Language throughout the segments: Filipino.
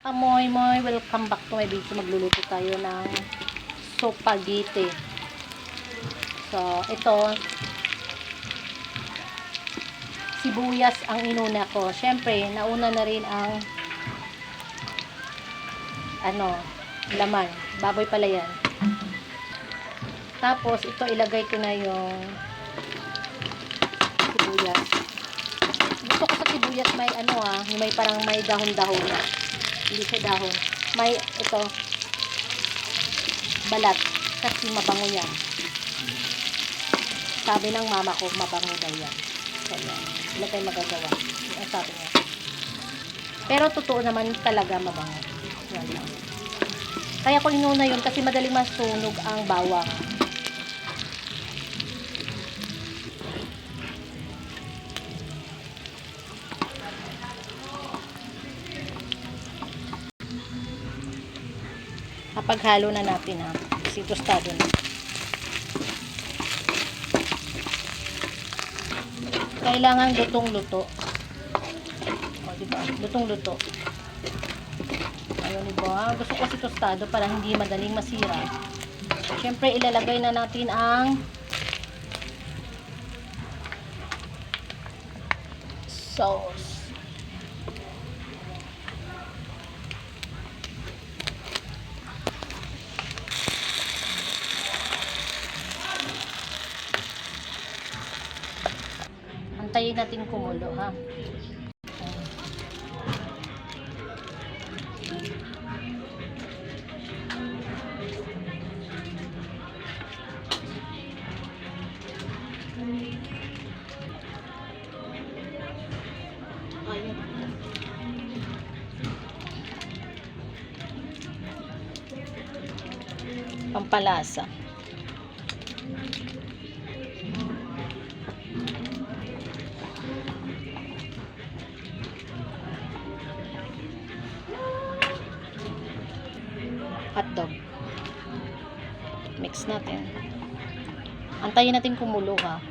Amoy moy, welcome back to my video. Magluluto tayo ng spaghetti. So, ito sibuyas ang inuna ko. Syempre, nauna na rin ang laman. Baboy pala yan. Tapos, ito ilagay ko na yung sibuyas. Gusto ko sa sibuyas may may parang may dahon-dahon. Hindi siya dahon. May ito balat kasi mabango yan. Sabi ng mama ko, mabango daw yan. So, yan. Wala tayong magagawa. Yan sabi niya. Pero totoo naman talaga mabango. Yan lang. Kaya ko inuna yun kasi madaling masunog ang bawang. Paghalo na natin kasi tostado na. Kailangan lutong-luto. O, diba? Lutong-luto. Ayun, diba? Gusto ko kasi tostado para hindi madaling masira. Siyempre, ilalagay na natin ang sauce. Antayin natin kumulo, ha. Ayan. Pampalasa. Hotdog. Mix natin. Antayin natin kumulo, ha.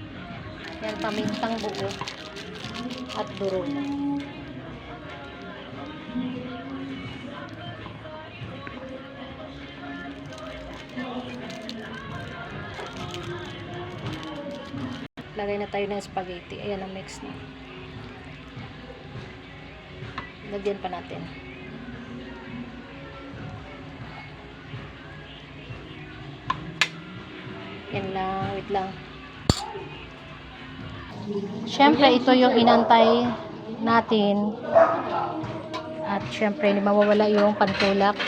Yan, pamintang buo at durog. Lagay na tayo ng spaghetti. Ayan ang mix na. Lagyan pa natin. Yan lang, wait lang. Siyempre, ito yung inantay natin. At siyempre, hindi mawawala yung pantulak.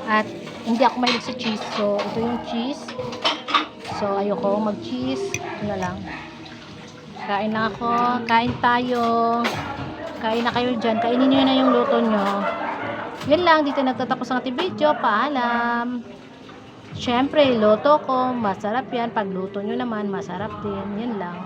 At hindi ako mahilig sa cheese. So, ito yung cheese. So, ayoko mag-cheese. Ito na lang. Kain na ako. Kain tayo. Kain na kayo dyan. Kainin nyo na yung luto nyo. Yan lang. Dito nagtatapos ang ating video. Paalam. Siyempre, luto ko, masarap yan. Pag luto nyo naman, masarap din. Yan lang.